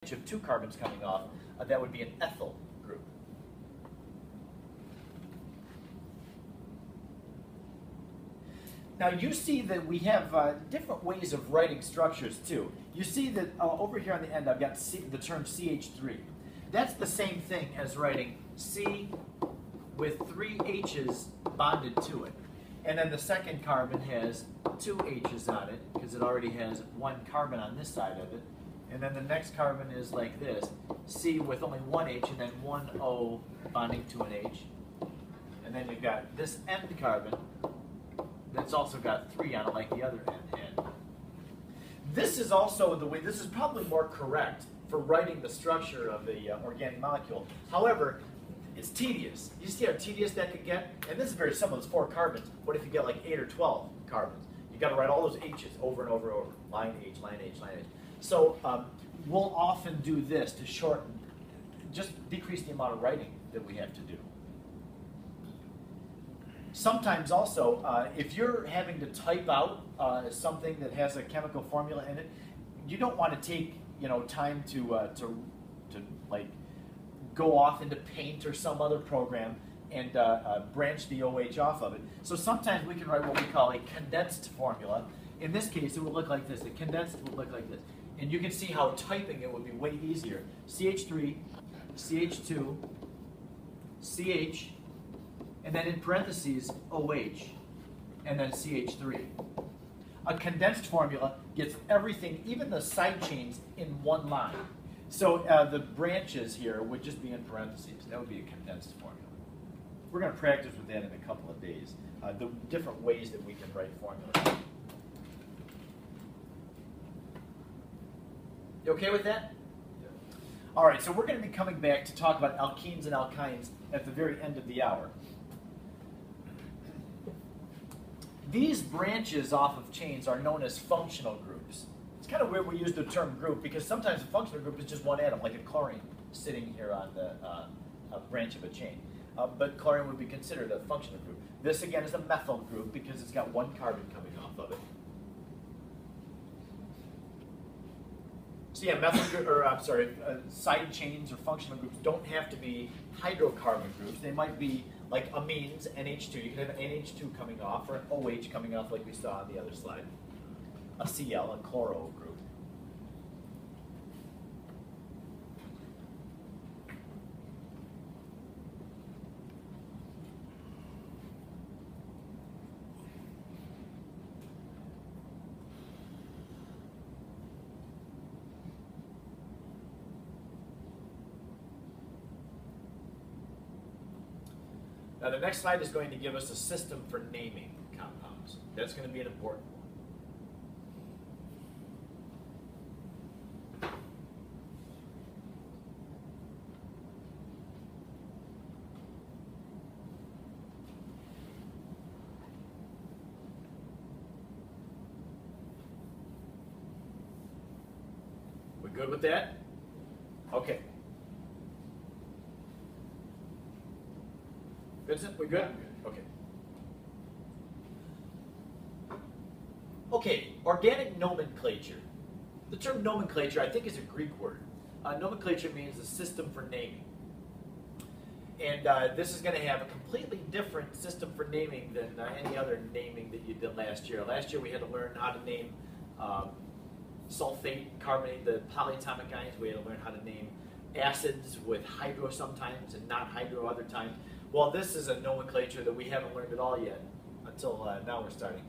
of 2 carbons coming off, that would be an ethyl group. Now you see that we have different ways of writing structures too. You see that over here on the end I've got the term CH3. That's the same thing as writing C with 3 H's bonded to it. And then the second carbon has 2 H's on it because it already has 1 carbon on this side of it. And then the next carbon is like this, C with only 1 H and then 1 O bonding to an H. And then you've got this end carbon that's also got 3 on it like the other end had. This is also the way, this is probably more correct for writing the structure of the organic molecule. However, it's tedious. You see how tedious that could get? And this is very simple, it's 4 carbons. What if you get like 8 or 12 carbons? You've got to write all those H's over and over and over. Line H, line H, line H. So we'll often do this to shorten, just decrease the amount of writing that we have to do. Sometimes also, if you're having to type out something that has a chemical formula in it, you don't want to take time to like go off into Paint or some other program and branch the OH off of it. So sometimes we can write what we call a condensed formula. In this case, it would look like this. The condensed would look like this. And you can see how typing it would be way easier. CH3, CH2, CH, and then in parentheses, OH, and then CH3. A condensed formula gets everything, even the side chains, in one line. So the branches here would just be in parentheses. That would be a condensed formula. We're going to practice with that in a couple of days, the different ways that we can write formulas. You okay with that? Yeah. All right, so we're going to be coming back to talk about alkenes and alkynes at the very end of the hour. These branches off of chains are known as functional groups. It's kind of weird we use the term group because sometimes a functional group is just one atom, like a chlorine sitting here on the branch of a chain. But chlorine would be considered a functional group. This again is a methyl group because it's got 1 carbon coming off of it. So yeah, side chains or functional groups don't have to be hydrocarbon groups. They might be like amines, NH2. You can have an NH2 coming off or an OH coming off like we saw on the other slide. A Cl, a chloro group. Now the next slide is going to give us a system for naming compounds. That's going to be an important one. We good with that? Okay. Vincent, we good? Okay. Okay, organic nomenclature. The term nomenclature, I think, is a Greek word. Nomenclature means a system for naming. And this is going to have a completely different system for naming than any other naming that you did last year. Last year we had to learn how to name sulfate, carbonate, the polyatomic ions. We had to learn how to name acids with hydro sometimes and not hydro other times. Well, this is a nomenclature that we haven't learned at all yet until now we're starting.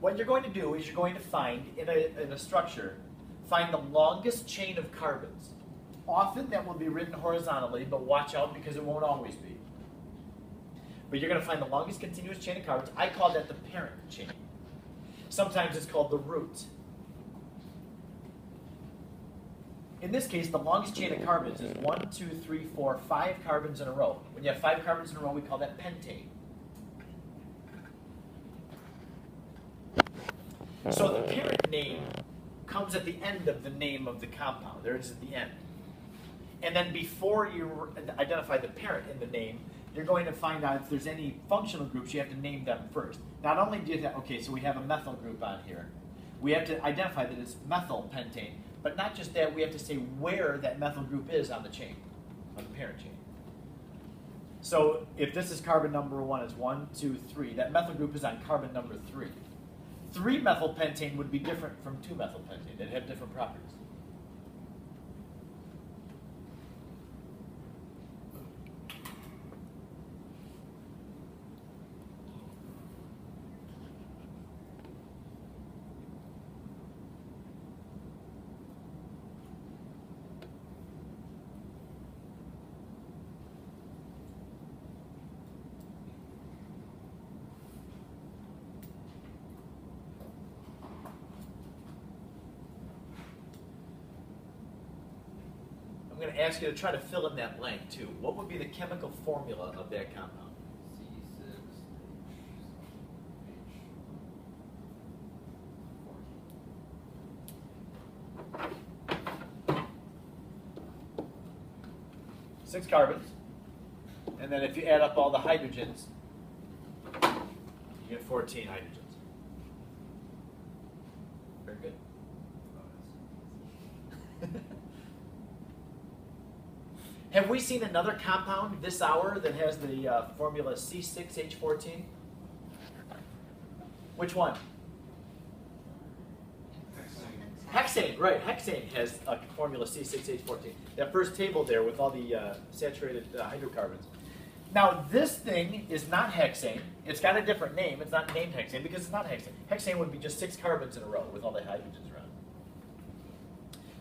What you're going to do is you're going to find, in a structure, find the longest chain of carbons. Often that will be written horizontally, but watch out because it won't always be. But you're going to find the longest continuous chain of carbons. I call that the parent chain. Sometimes it's called the root. In this case, the longest chain of carbons is 1, 2, 3, 4, 5 carbons in a row. When you have 5 carbons in a row, we call that pentane. So the parent name comes at the end of the name of the compound. There it is at the end. And then before you identify the parent in the name, you're going to find out if there's any functional groups, you have to name them first. Not only do you have, okay, so we have a methyl group on here. We have to identify that it's methyl pentane. But not just that, we have to say where that methyl group is on the chain, on the parent chain. So if this is carbon number 1, it's 1, 2, 3. That methyl group is on carbon number 3. 3-methylpentane would be different from 2-methylpentane. They'd have different properties. I'm going to ask you to try to fill in that blank too. What would be the chemical formula of that compound? C6H14. 6 carbons. And then if you add up all the hydrogens, you get 14 hydrogens. Very good. Have we seen another compound this hour that has the formula C6H14? Which one? Hexane, right. Hexane has a formula C6H14. That first table there with all the saturated hydrocarbons. Now, this thing is not hexane. It's got a different name. It's not named hexane because it's not hexane. Hexane would be just 6 carbons in a row with all the hydrogens around.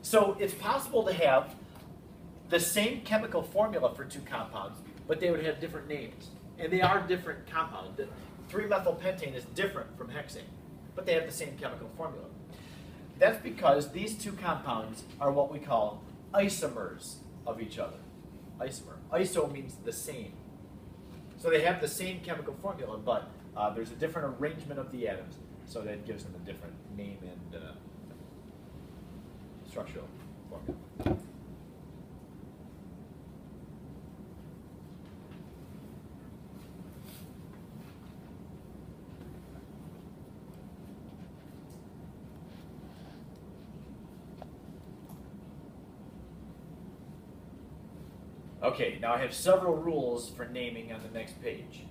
So it's possible to have the same chemical formula for 2 compounds, but they would have different names. And they are different compounds. 3-methylpentane is different from hexane, but they have the same chemical formula. That's because these 2 compounds are what we call isomers of each other. Isomer. Iso means the same. So they have the same chemical formula, but there's a different arrangement of the atoms, so that gives them a different name and structural formula. Okay, now I have several rules for naming on the next page.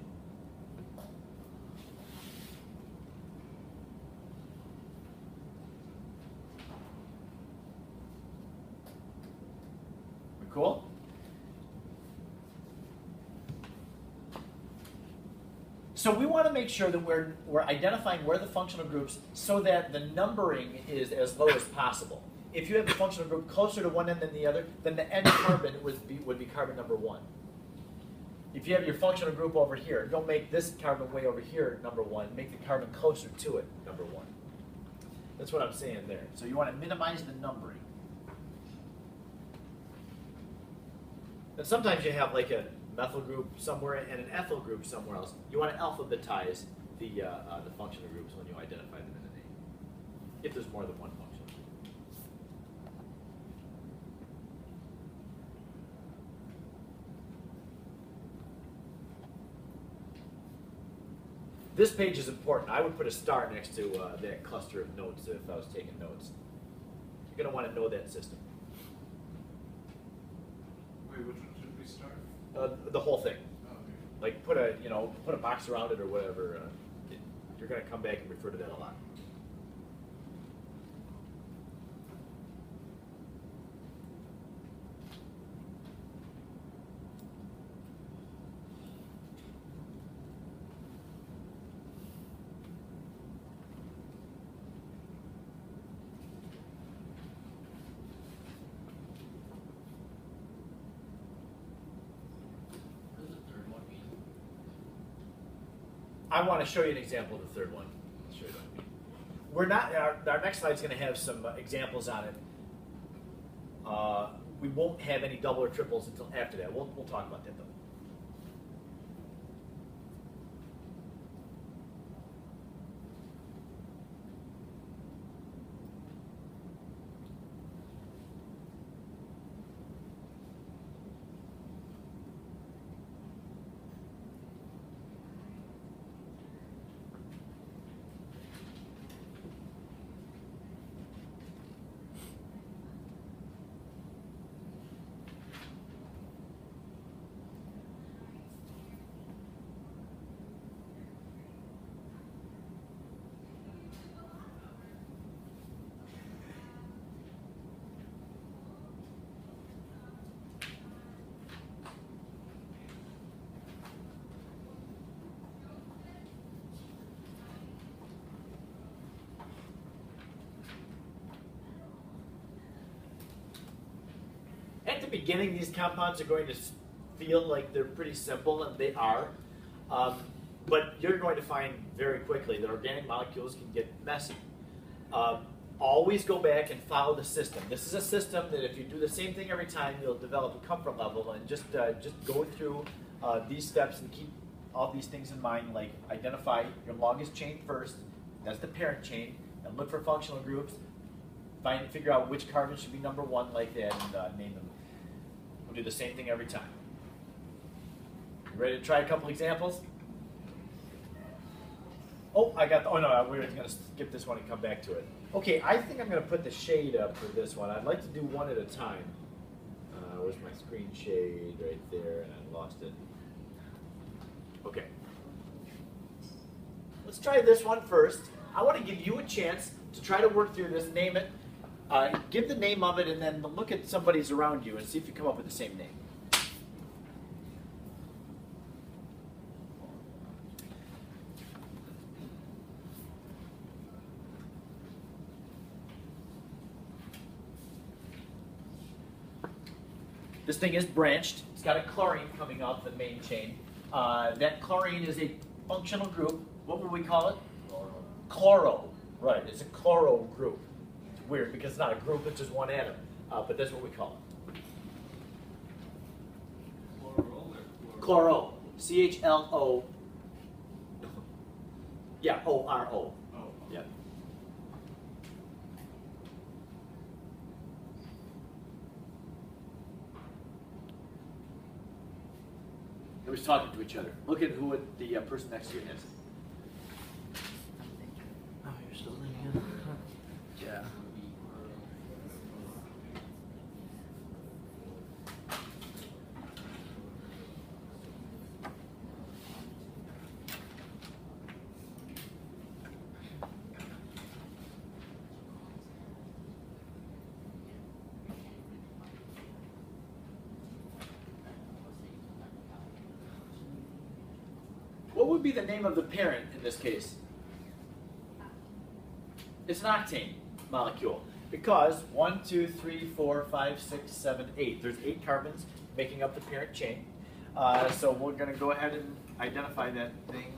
We cool? So we want to make sure that we're identifying where the functional groups so that the numbering is as low as possible. If you have a functional group closer to one end than the other, then the end carbon would be carbon number 1. If you have your functional group over here, don't make this carbon way over here number 1. Make the carbon closer to it number 1. That's what I'm saying there. So you want to minimize the numbering. And sometimes you have like a methyl group somewhere and an ethyl group somewhere else. You want to alphabetize the functional groups when you identify them in a name, if there's more than one function. This page is important. I would put a star next to that cluster of notes if I was taking notes. You're going to want to know that system. Wait, which one should we start? The whole thing. Oh, okay. Like put a box around it or whatever. You're going to come back and refer to that a lot. I want to show you an example of the third one. I'll show you what I mean. We're not. Our next slide is going to have some examples on it. We won't have any double or triples until after that. We'll talk about that though. the beginning, these compounds are going to feel like they're pretty simple, and they are. But you're going to find very quickly that organic molecules can get messy. Always go back and follow the system. This is a system that if you do the same thing every time, you'll develop a comfort level, and just go through these steps and keep all these things in mind, like identify your longest chain first, that's the parent chain, and look for functional groups, figure out which carbon should be number 1 like that, and name them. We'll do the same thing every time. You ready to try a couple examples? Oh, we're going to skip this one and come back to it. Okay, I think I'm going to put the shade up for this one. I'd like to do one at a time. Where's my screen shade? Right there, and I lost it. Okay. Let's try this one first. I want to give you a chance to try to work through this, name it, give the name of it, and then look at somebody's around you and see if you come up with the same name. This thing is branched. It's got a chlorine coming off the main chain. That chlorine is a functional group. What would we call it? Chloro. Right, it's a chloro group. It's weird because it's not a group, it's just one atom. But that's what we call it. Chloro. C-H-L-O. Yeah, O-R-O. Oh. Yeah. Nobody's talking to each other. Look at who the person next to you is. Oh, you're still in here? Yeah. What would be the name of the parent in this case? It's an octane molecule because 1, 2, 3, 4, 5, 6, 7, 8. There's 8 carbons making up the parent chain. So we're going to go ahead and identify that thing.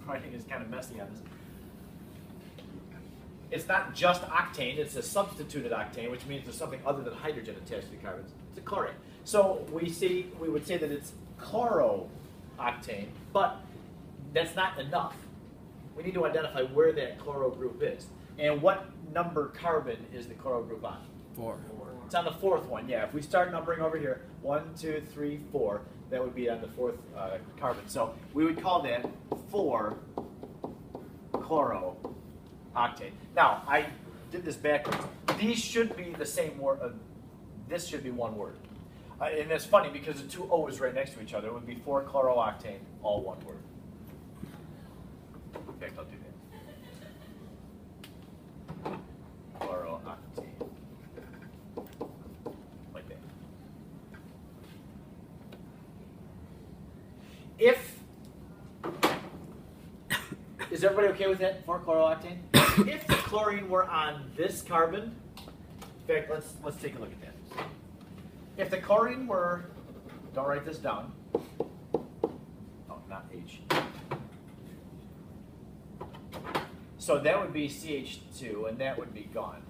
Writing is kind of messy on this. It's not just octane, it's a substituted octane, which means there's something other than hydrogen attached to the carbons. It's a chlorine. So we would say that it's chlorooctane, but that's not enough. We need to identify where that chloro group is. And what number carbon is the chloro group on? 4. It's on the 4th one, yeah. If we start numbering over here, 1, 2, 3, 4, that would be on the 4th carbon. So we would call that 4-chlorooctane. Now, I did this backwards. These should be the same word. This should be one word. And it's funny because the 2 O's right next to each other. It would be 4-chlorooctane, all one word. In fact, I'll do that. Chlorooctane. Like that. Is everybody okay with that, 4-chlorooctane? If the chlorine were on this carbon, in fact, let's take a look at that. If the chlorine were, don't write this down. Oh, not H. So that would be CH2, and that would be gone.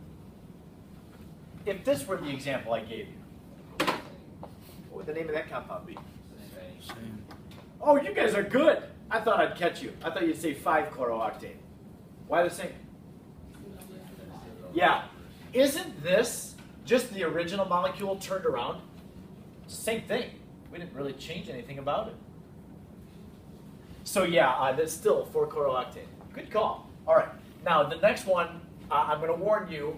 If this were the example I gave you, what would the name of that compound be? Same. Oh, you guys are good. I thought I'd catch you. I thought you'd say 5-chlorooctane. Why the same? Yeah. Isn't this just the original molecule turned around? Same thing. We didn't really change anything about it. So yeah, that's still 4-chlorooctane. Good call. All right. Now the next one, I'm going to warn you,